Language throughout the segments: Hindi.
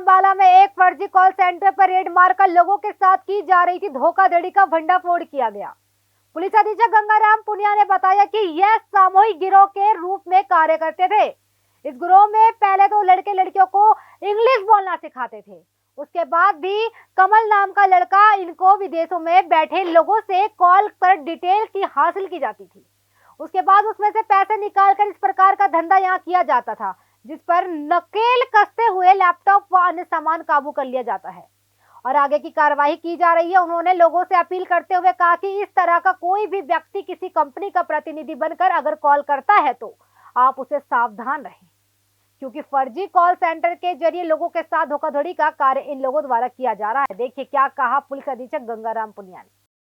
अम्बाला में एक फर्जी कॉल सेंटर पर रेड मारकर लोगों के साथ की जा रही थी धोखाधड़ी का भंडाफोड़ किया गया। पुलिस अधीक्षक गंगाराम पुनिया ने बताया कि यह सामूहिक गिरोह के रूप में कार्य करते थे। इस गिरोह में पहले तो लड़के लड़कियों को इंग्लिश बोलना सिखाते थे, उसके बाद भी कमल नाम का लड़का इनको विदेशों में बैठे लोगों से कॉल कर डिटेल की हासिल की जाती थी। उसके बाद उसमें से पैसे निकालकर इस प्रकार का धंधा यहाँ किया जाता था, जिस पर नकेल कसते हुए लैपटॉप व अन्य सामान काबू कर लिया जाता है और आगे की कार्रवाई की जा रही है। उन्होंने लोगों से अपील करते हुए कहा कि इस तरह का कोई भी व्यक्ति किसी कंपनी का प्रतिनिधि बनकर अगर कॉल करता है तो आप उसे सावधान रहें, क्योंकि फर्जी कॉल सेंटर के जरिए लोगों के साथ धोखाधड़ी का कार्य इन लोगों द्वारा किया जा रहा है। देखिए क्या कहा पुलिस अधीक्षक गंगाराम पुनिया ने।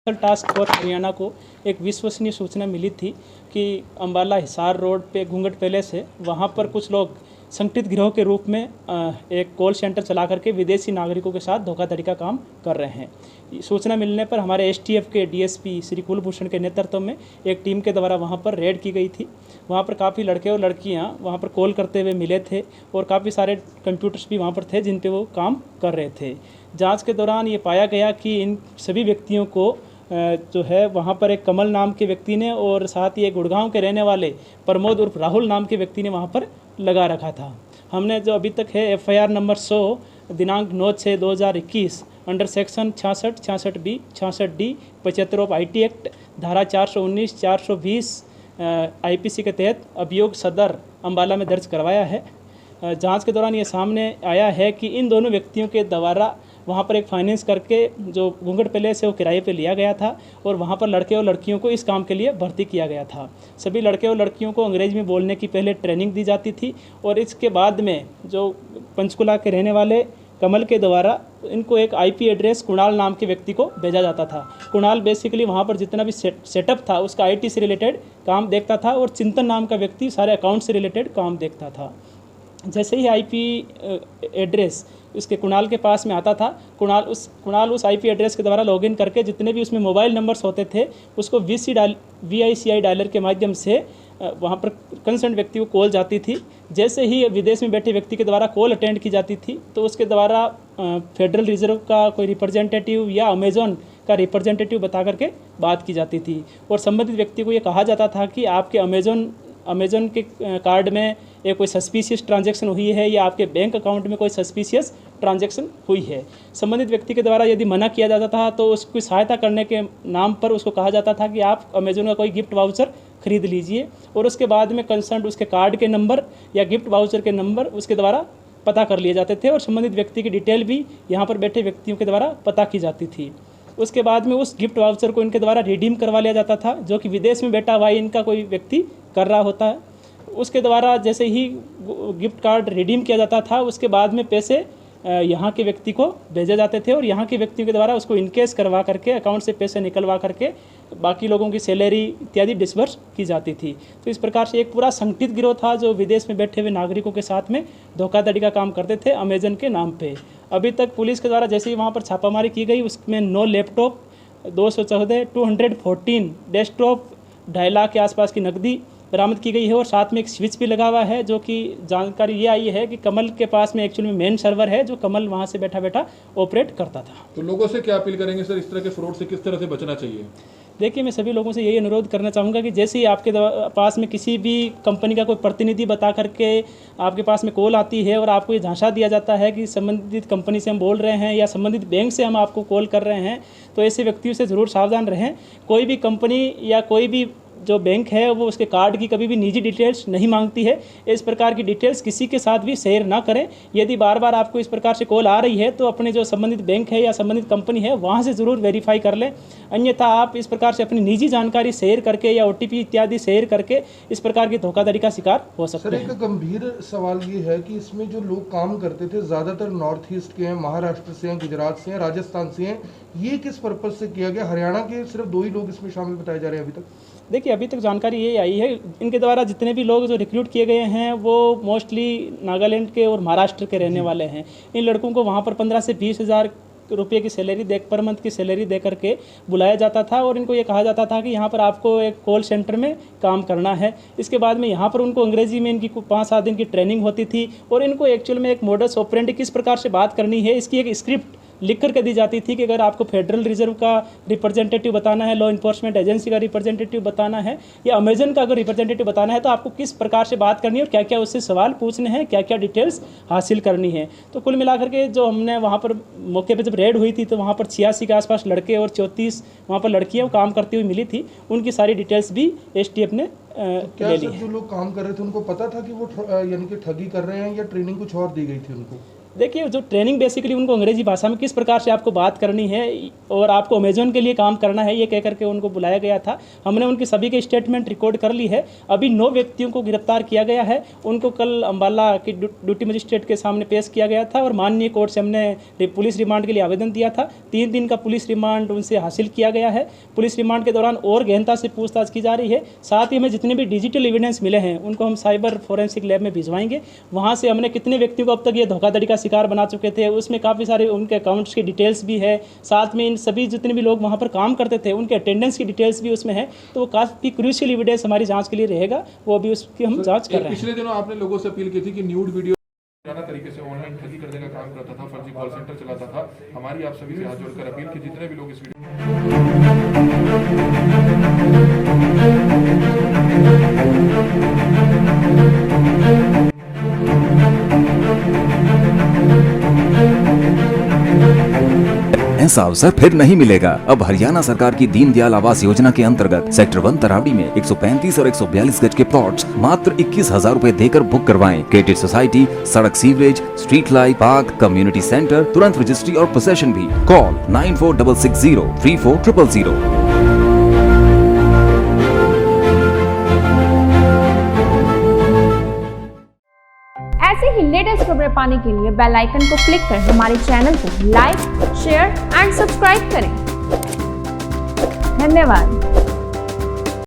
टास्क फोर्स हरियाणा को एक विश्वसनीय सूचना मिली थी कि अम्बाला हिसार रोड पे घूंघट पैलेस है, वहाँ पर कुछ लोग संगठित गिरोह के रूप में एक कॉल सेंटर चला करके विदेशी नागरिकों के साथ धोखाधड़ी का काम कर रहे हैं। सूचना मिलने पर हमारे एसटीएफ के डीएसपी श्री कुलभूषण के नेतृत्व में एक टीम के द्वारा वहाँ पर रेड की गई थी। वहाँ पर काफ़ी लड़के और लड़कियाँ वहाँ पर कॉल करते हुए मिले थे और काफ़ी सारे कंप्यूटर्स भी वहाँ पर थे जिन पे वो काम कर रहे थे। जाँच के दौरान ये पाया गया कि इन सभी व्यक्तियों को जो है वहाँ पर एक कमल नाम के व्यक्ति ने और साथ ही एक गुड़गांव के रहने वाले प्रमोद उर्फ राहुल नाम के व्यक्ति ने वहाँ पर लगा रखा था। हमने जो अभी तक है एफआईआर नंबर 100 दिनांक 9/6/2021 under section 66, 66B, 66D, 75 of IT act, धारा 419, 420 IPC के तहत अभियोग सदर अम्बाला में दर्ज करवाया है। जांच के दौरान ये सामने आया है कि इन दोनों व्यक्तियों के द्वारा वहाँ पर एक फाइनेंस करके जो घूंघट पैलेस है वो किराए पे लिया गया था और वहाँ पर लड़के और लड़कियों को इस काम के लिए भर्ती किया गया था। सभी लड़के और लड़कियों को अंग्रेजी में बोलने की पहले ट्रेनिंग दी जाती थी और इसके बाद में जो पंचकुला के रहने वाले कमल के द्वारा इनको एक IP एड्रेस कुणाल नाम के व्यक्ति को भेजा जाता था। कुणाल बेसिकली वहाँ पर जितना भी सेटअप था उसका IT से रिलेटेड काम देखता था और चिंतन नाम का व्यक्ति सारे अकाउंट से रिलेटेड काम देखता था। जैसे ही IP एड्रेस उसके कुणाल के पास में आता था, कुणाल उस IP एड्रेस के द्वारा लॉगिन करके जितने भी उसमें मोबाइल नंबर्स होते थे उसको VICI डायलर के माध्यम से वहाँ पर कंसर्न व्यक्ति को कॉल जाती थी। जैसे ही विदेश में बैठे व्यक्ति के द्वारा कॉल अटेंड की जाती थी तो उसके द्वारा फेडरल रिजर्व का कोई रिप्रेजेंटेटिव या अमेजोन का रिप्रेजेंटेटिव बता करके बात की जाती थी और संबंधित व्यक्ति को ये कहा जाता था कि आपके अमेजोन के कार्ड में ये कोई सस्पिशियस ट्रांजैक्शन हुई है या आपके बैंक अकाउंट में कोई सस्पिशियस ट्रांजैक्शन हुई है। संबंधित व्यक्ति के द्वारा यदि मना किया जाता था तो उसकी सहायता करने के नाम पर उसको कहा जाता था कि आप अमेजोन का कोई गिफ्ट वाउचर खरीद लीजिए और उसके बाद में कंसर्न उसके कार्ड के नंबर या गिफ्ट वाउचर के नंबर उसके द्वारा पता कर लिए जाते थे और संबंधित व्यक्ति की डिटेल भी यहाँ पर बैठे व्यक्तियों के द्वारा पता की जाती थी। उसके बाद में उस गिफ्ट वाउचर को इनके द्वारा रिडीम करवा लिया जाता था जो कि विदेश में बैठा हुआ इनका कोई व्यक्ति कर रहा होता है। उसके द्वारा जैसे ही गिफ्ट कार्ड रिडीम किया जाता था उसके बाद में पैसे यहाँ के व्यक्ति को भेजे जाते थे और यहाँ के व्यक्तियों के द्वारा उसको इनकेश करवा करके अकाउंट से पैसे निकलवा करके बाकी लोगों की सैलरी इत्यादि डिस्बर्स की जाती थी। तो इस प्रकार से एक पूरा संगठित गिरोह था जो विदेश में बैठे हुए नागरिकों के साथ में धोखाधड़ी का काम करते थे अमेजन के नाम पे। अभी तक पुलिस के द्वारा जैसे ही वहाँ पर छापामारी की गई उसमें 9 लैपटॉप, 214, 214 डेस्कटॉप, 2.5 लाख के आसपास की नकदी बरामद की गई है और साथ में एक स्विच भी लगा हुआ है जो कि जानकारी ये आई है कि कमल के पास में एक्चुअली मेन सर्वर है जो कमल वहाँ से बैठा बैठा ऑपरेट करता था। तो लोगों से क्या अपील करेंगे सर, इस तरह के फ्रॉड से किस तरह से बचना चाहिए? देखिए मैं सभी लोगों से यही अनुरोध करना चाहूँगा कि जैसे ही आपके पास में किसी भी कंपनी का कोई प्रतिनिधि बता करके आपके पास में कॉल आती है और आपको ये झांसा दिया जाता है कि संबंधित कंपनी से हम बोल रहे हैं या संबंधित बैंक से हम आपको कॉल कर रहे हैं, तो ऐसे व्यक्तियों से ज़रूर सावधान रहें। कोई भी कंपनी या कोई भी जो बैंक है वो उसके कार्ड की कभी भी निजी डिटेल्स नहीं मांगती है। इस प्रकार की डिटेल्स किसी के साथ भी शेयर ना करें। यदि बार बार आपको इस प्रकार से कॉल आ रही है तो अपने जो संबंधित बैंक है या संबंधित कंपनी है वहाँ से ज़रूर वेरीफाई कर लें, अन्यथा आप इस प्रकार से अपनी निजी जानकारी शेयर करके या OTP इत्यादि शेयर करके इस प्रकार की धोखाधड़ी का शिकार हो सकते हैं। सर एक गंभीर सवाल ये है कि इसमें जो लोग काम करते थे ज़्यादातर नॉर्थ ईस्ट के हैं, महाराष्ट्र से हैं, गुजरात से हैं, राजस्थान से हैं। ये किस पर्पज़ से किया गया? हरियाणा के सिर्फ 2 ही लोग इसमें शामिल बताए जा रहे हैं अभी तक। देखिए अभी तक जानकारी ये आई है इनके द्वारा जितने भी लोग जो रिक्रूट किए गए हैं वो मोस्टली नागालैंड के और महाराष्ट्र के रहने वाले हैं। इन लड़कों को वहाँ पर 15 से 20 हज़ार रुपये की सैलरी पर मंथ की सैलरी दे करके बुलाया जाता था और इनको ये कहा जाता था कि यहाँ पर आपको एक कॉल सेंटर में काम करना है। इसके बाद में यहाँ पर उनको अंग्रेजी में इनकी 5-7 दिन की ट्रेनिंग होती थी और इनको एक्चुअल में एक मोडस ऑपरेंडी किस प्रकार से बात करनी है इसकी एक स्क्रिप्ट लिख करके दी जाती थी कि अगर आपको फेडरल रिजर्व का रिप्रेजेंटेटिव बताना है, लॉ इन्फोर्समेंट एजेंसी का रिप्रेजेंटेटिव बताना है या अमेजन का अगर रिप्रेजेंटेटिव बताना है तो आपको किस प्रकार से बात करनी है और क्या क्या उससे सवाल पूछने हैं, क्या क्या डिटेल्स हासिल करनी है। तो कुल मिलाकर के जो हमने वहाँ पर मौके पर जब रेड हुई थी तो वहाँ पर 86 के आसपास लड़के और 34 वहाँ पर लड़कियाँ काम करती हुई मिली थी। उनकी सारी डिटेल्स भी STF ने क्या ले सर ली। जो लोग काम कर रहे थे उनको पता था कि वो यानी कि ठगी कर रहे हैं या ट्रेनिंग कुछ और दी गई थी उनको? देखिए, जो ट्रेनिंग बेसिकली उनको अंग्रेजी भाषा में किस प्रकार से आपको बात करनी है और आपको अमेजोन के लिए काम करना है ये कह करके उनको बुलाया गया था। हमने उनकी सभी के स्टेटमेंट रिकॉर्ड कर ली है। अभी 9 व्यक्तियों को गिरफ्तार किया गया है। उनको कल अम्बाला की ड्यूटी मजिस्ट्रेट के सामने पेश किया गया था और माननीय कोर्ट से हमने पुलिस रिमांड के लिए आवेदन दिया था। 3 दिन का पुलिस रिमांड उनसे हासिल किया गया है। पुलिस रिमांड के दौरान और गहनता से पूछताछ की जा रही है। साथ ही हमें जितने भी डिजिटल एविडेंस मिले हैं उनको हम साइबर फोरेंसिक लैब में भिजवाएंगे। वहाँ से हमने कितने व्यक्तियों को अब तक ये धोखाधड़ी का शिकार बना चुके थे उसमें काफ़ी सारे उनके अकाउंट्स की डिटेल्स भी है। साथ में इन सभी जितने भी लोग वहाँ पर काम करते थे उनके अटेंडेंस की डिटेल्स भी उसमें है। तो वो काफ़ी क्रूशियल एविडेंस हमारी जांच के लिए रहेगा, वो अभी उसकी हम जांच कर रहे हैं। पिछले दिनों आपने लोगों से अपील की थी कि न्यूड वीडियो तरीके से ऑनलाइन ठगी करने का काम करता था, फर्जी कॉल सेंटर चलाता था। हमारी आप सभी से हाथ जोड़कर अपील की जितने भी लोग इस ऐसा अवसर फिर नहीं मिलेगा। अब हरियाणा सरकार की दीनदयाल आवास योजना के अंतर्गत सेक्टर 1 तरावड़ी में 135 और 142 गज के प्लॉट्स मात्र 21,000 रुपए देकर बुक करवाएं। क्रिएटिव सोसाइटी, सड़क, sewerage, street light, park, community centre, तुरंत रजिस्ट्री और पोसेशन भी। कॉल 9466034000। ऐसे ही लेटेस्ट खबरें पाने के लिए बेल आइकन को क्लिक कर हमारे चैनल को लाइक, शेयर एंड सब्सक्राइब करें। धन्यवाद।